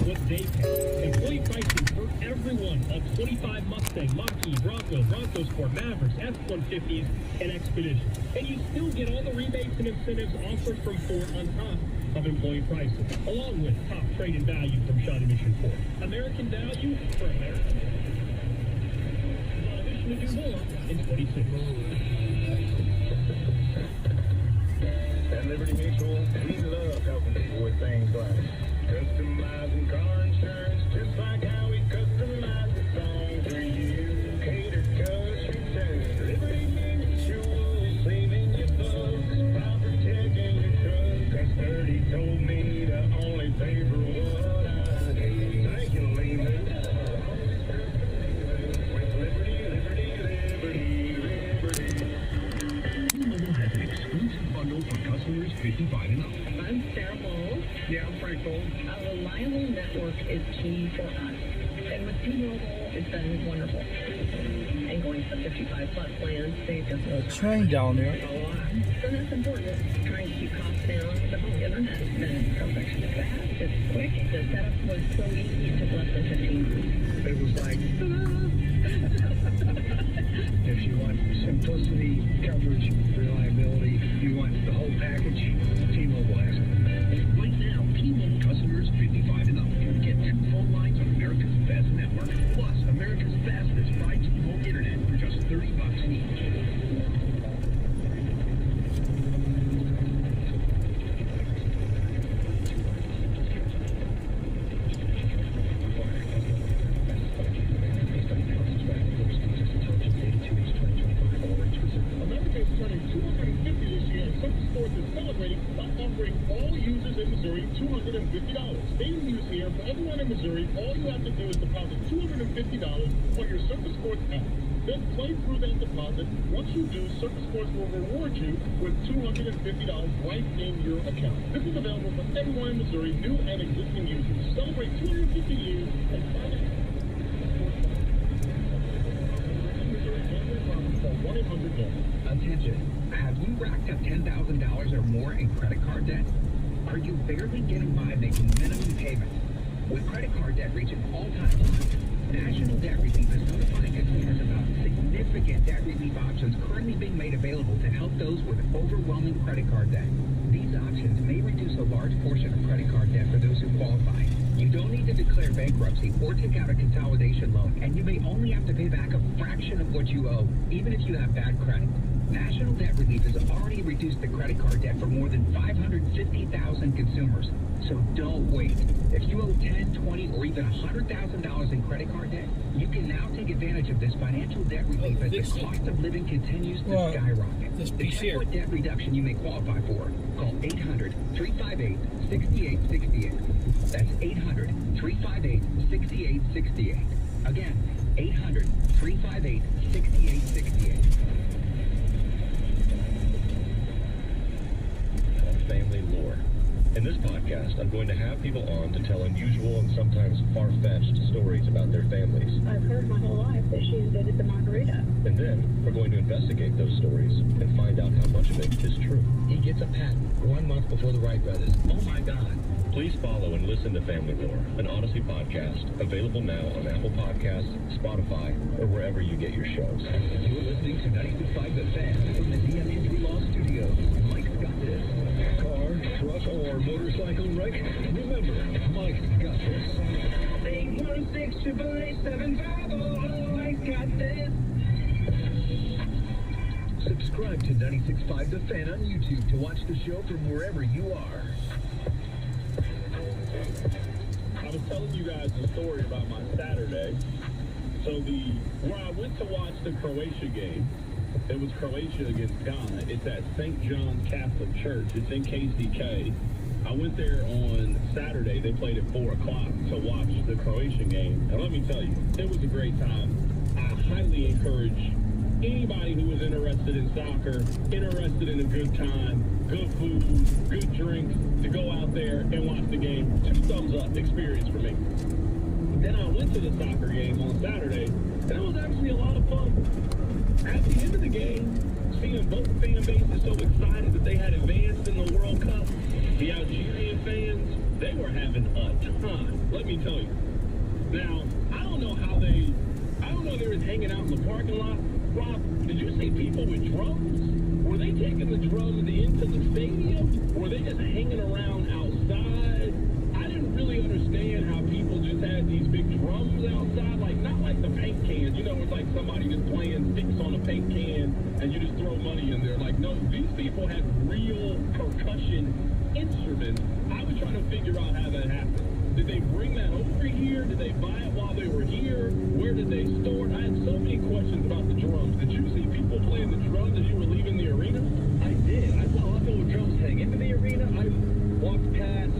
what they pay. Employee pricing for everyone on 25 Mustang, Mach-E, Bronco, Bronco Sport, Mavericks, F-150s, and Expeditions. And you still get all the rebates and incentives offered from Ford on top of employee pricing, along with top trade-in value from Shawnee Mission Ford. American value for America. On a mission to do more in 26. At Liberty Mutual, we love helping people with things like customizing car insurance, just like how we customize the song for you. Catered country tune. Liberty Mutual, saving your bucks by protecting your truck. Custody told me to only pay for what I need. Thank you, Lehman. With Liberty. T-Mobile has an exclusive bundle for customers 55 and up. I'm Sarah Bowles. Yeah, I'm Frank Bowles. A reliable network is key for us. And with T-Mobile, it's been wonderful. And going to 55-plus plans saves us A train down there. a lot. So that's important. Trying to keep costs down. The home internet has been perfect. It's fast. It's quick. The setup was so easy. It took less than 15 minutes. It was like, if you want simplicity, coverage, reliability, you want the whole package, T-Mobile has it. Right now, T-Mobile customers 55 and up get 2 phone lines on America's best network, plus America's fastest 5G home internet for just $30 each. America is turning 250 this year, and Circus Sports is celebrating by offering all users in Missouri $250. Same news here. For everyone in Missouri, all you have to do is deposit $250 on your Circus Sports app. Then play through that deposit. Once you do, Circus Sports will reward you with $250 right in your account. This is available for everyone in Missouri, new and existing users. Celebrate 250 years and find out. Attention, have you racked up $10,000 or more in credit card debt? Are you barely getting by making minimum payments? With credit card debt reaching all-time highs, National Debt Relief is notifying consumers about significant debt relief options currently being made available to help those with overwhelming credit card debt. These options may reduce a large portion of credit card debt for those who qualify. You don't need to declare bankruptcy or take out a consolidation loan, and you may only have to pay back a fraction of what you owe, even if you have bad credit. National Debt Relief has already reduced the credit card debt for more than 550,000 consumers. So don't wait. If you owe $10, $20, or even $100,000 in credit card debt, you can now take advantage of this financial debt relief as the cost of living continues to skyrocket. To check what debt reduction you may qualify for, call 800-358-6868. That's 800-358-6868. Again, 800-358-6868. Family lore. In this podcast, I'm going to have people on to tell unusual and sometimes far-fetched stories about their families. I've heard my whole life that she invented the margarita. And then we're going to investigate those stories and find out how much of it is true. He gets a patent 1 month before the Wright brothers. Oh my God. Please follow and listen to Family Lore, an Odyssey podcast, available now on Apple Podcasts, Spotify, or wherever you get your shows. You're listening to 96.5 The Fan from the DMH Law Studios. Mike's got this. Car, truck, or motorcycle wreck? Remember, Mike's got this. 816-888-750. Mike's got this. Subscribe to 96.5 The Fan on YouTube to watch the show from wherever you are. I was telling you guys the story about my Saturday. So where I went to watch the Croatia game, it was Croatia against Ghana. It's at St. John's Catholic Church. It's in KCK. I went there on Saturday. They played at 4 o'clock to watch the Croatian game. And let me tell you, it was a great time. I highly encourage anybody who is interested in soccer, interested in a good time, good food, good drinks, to go out there and watch the game. 2 thumbs up experience for me. Then I went to the soccer game on Saturday, and it was actually a lot of fun. At the end of the game, seeing both fan bases so excited that they had advanced in the World Cup, the Algerian fans, they were having a time. let me tell you. Now, I don't know they were hanging out in the parking lot. Rob, did you see people with drums? Were they taking the drums into the stadium? Were they just hanging around outside? I didn't really understand how people just had these big drums outside, like not like the paint cans, you know, it's like somebody just playing sticks on a paint can and you just throw money in there. Like, no, these people had real percussion instruments. I was trying to figure out how that happened. Did they bring that over here? Did they buy it while they were here? Where did they store it? I had so many questions about the drums. Did you see people playing the drums as you were leaving the arena? I did. I saw a lot of people with drums heading into the arena. I walked past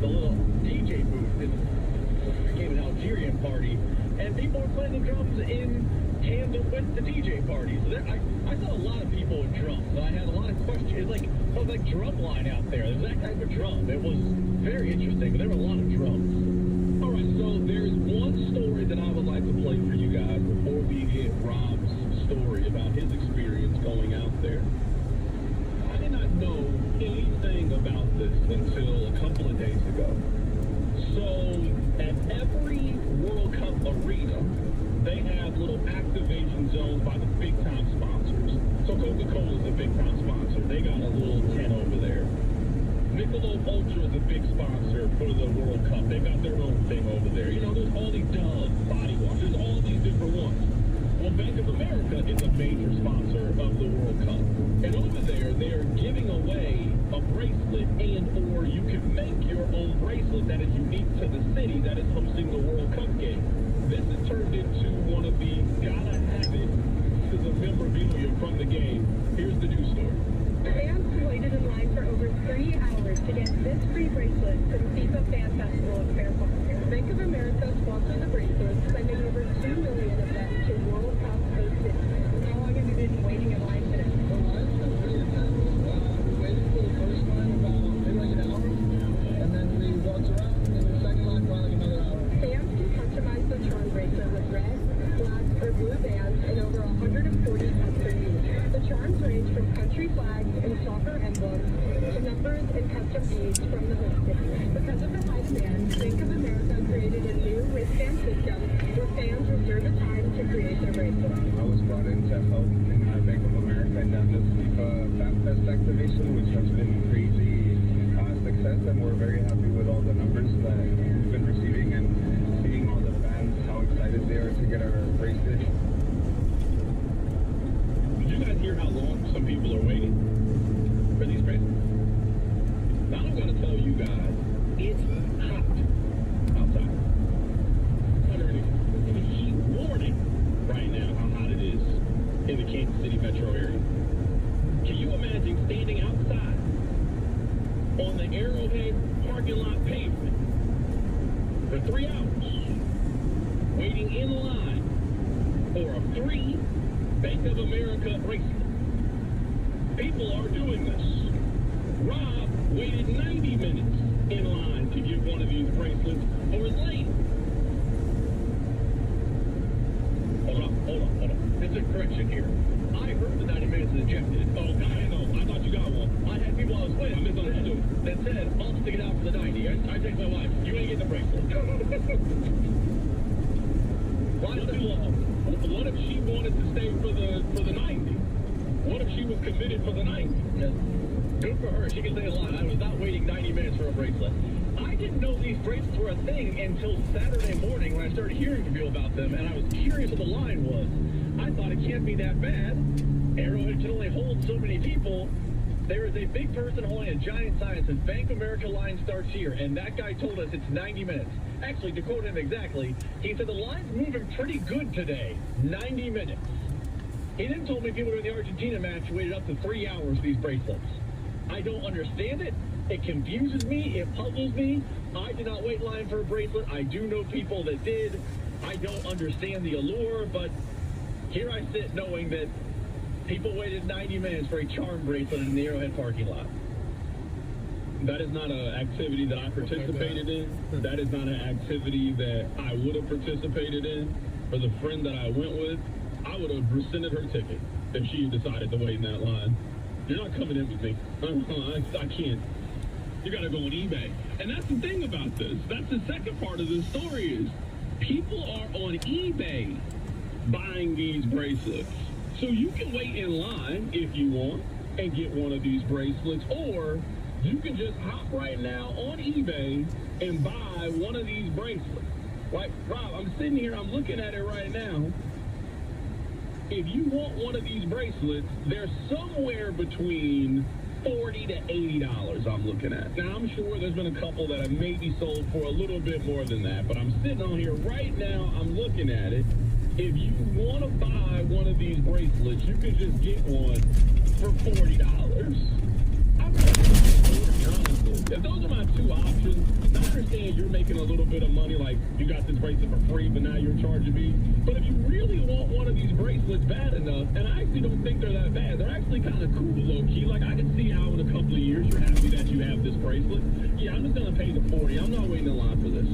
the little DJ booth in an Algerian party, and people were playing the drums in tandem with the DJ party. So there, I saw a lot of people with drums. I had a lot of questions. It was like drum line out there. There's that type of drum. It was very interesting, but there were a lot of drums. All right, so there's one story that I would like to play for you guys before we get Rob's story about his experience going out there. I did not know anything about this until a couple of days ago. So at every World Cup arena, they have little activation zones by the big-time sponsors. So Coca-Cola is a big-time sponsor. They got a little tent over there. Michelob Ultra is a big sponsor for the World Cup. They've got their own thing over there. You know, there's all these Dove body wash. There's all these different ones. Well, Bank of America is a major sponsor of the World Cup. And over there, they're giving away a bracelet and or you can make your own bracelet that is unique to the city that is hosting the World Cup game. This has turned into one of the gotta have it to the memorabilia from the game. Here's the news story. Fans waited in line for over 3 hours to get this free bracelet from FIFA Fan Festival at Fair Park. Bank of America sponsored the bracelets, sending over 2 million of them to World Cup host cities. How long have you been waiting in line today? We waited for the first line about maybe like an hour, and then we walked around, and then the second line for like another hour. Fans can customize the charm bracelet with red, black, or blue bands in over 140 custom uses. The charms range from country flags and soccer emblems to numbers and custom beads from the host city. Because of the high demand, Bank of America created a new wristband system where fans reserve a time to create their bracelet. I was brought in to help in Bank of America and done this FIFA Fan Fest activation, which has been crazy success, and we're very happy with all the numbers that we've been receiving and seeing all the fans, how excited they are to get our bracelet. Did you guys hear how long some people are waiting for these bracelets? Now I'm going to tell you guys, it's hot outside. Under a heat warning right now how hot it is in the Kansas City metro area. Can you imagine standing outside on the Arrowhead parking lot pavement for 3 hours, waiting in line for a free Bank of America bracelet? People are doing this. Rob waited 90 minutes in line to get one of these bracelets for his lane. Hold on. There's a correction here. I heard the 90 minutes is ejected. Oh, God, I know. I thought you got one. I had people I was waiting. I misunderstood. That said, I'll stick it out for the 90. I take my wife. You ain't getting the bracelet. Why too long? What if she wanted to stay for the 90? What if she was committed for the 90? Good for her. She can stay in line. I was not waiting 90 minutes for a bracelet. I didn't know these bracelets were a thing until Saturday morning when I started hearing from people about them, and I was curious what the line was. I thought it can't be that bad. Arrowhead can only hold so many people. There is a big person holding a giant sign that says Bank of America line starts here, and that guy told us it's 90 minutes. Actually, to quote him exactly, he said the line's moving pretty good today. 90 minutes. He then told me people during the Argentina match waited up to 3 hours for these bracelets. I don't understand it. It confuses me. It puzzles me. I did not wait in line for a bracelet. I do know people that did. I don't understand the allure, but here I sit knowing that people waited 90 minutes for a charm bracelet in the Arrowhead parking lot. That is not an activity that I participated in. That is not an activity that I would have participated in. For the friend that I went with, I would have rescinded her ticket if she had decided to wait in that line. You're not coming in with me. I can't. You got to go on eBay. And that's the thing about this. That's the second part of this story is people are on eBay buying these bracelets. So you can wait in line if you want and get one of these bracelets, or you can just hop right now on eBay and buy one of these bracelets. Like, Rob, I'm sitting here, I'm looking at it right now. If you want one of these bracelets, they're somewhere between $40 to $80 I'm looking at. Now, I'm sure there's been a couple that have maybe sold for a little bit more than that, but I'm sitting on here right now, I'm looking at it. If you want to buy one of these bracelets, you can just get one for $40. I'm if those are my two options, I understand you're making a little bit of money, like you got this bracelet for free, but now you're charging me. But if you really want one of these bracelets bad enough, and I actually don't think they're that bad, they're actually kind of cool, low-key. Like, I can see how in a couple of years you're happy that you have this bracelet. Yeah, I'm just going to pay the $40. I'm not waiting in line for this.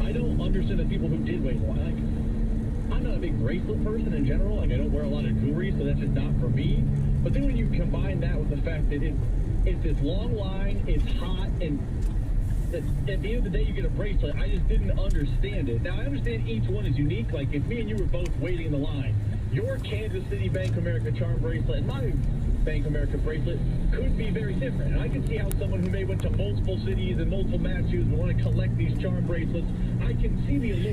I don't understand the people who did wait in line. Like, I'm not a big bracelet person in general. Like, I don't wear a lot of jewelry, so that's just not for me. But then when you combine that with the fact that it's this long line, it's hot, and at the end of the day, you get a bracelet. I just didn't understand it. Now, I understand each one is unique. Like, if me and you were both waiting in the line, your Kansas City Bank of America charm bracelet and my Bank of America bracelet could be very different. And I can see how someone who may went to multiple cities and multiple match shoes would want to collect these charm bracelets. I can see the allure.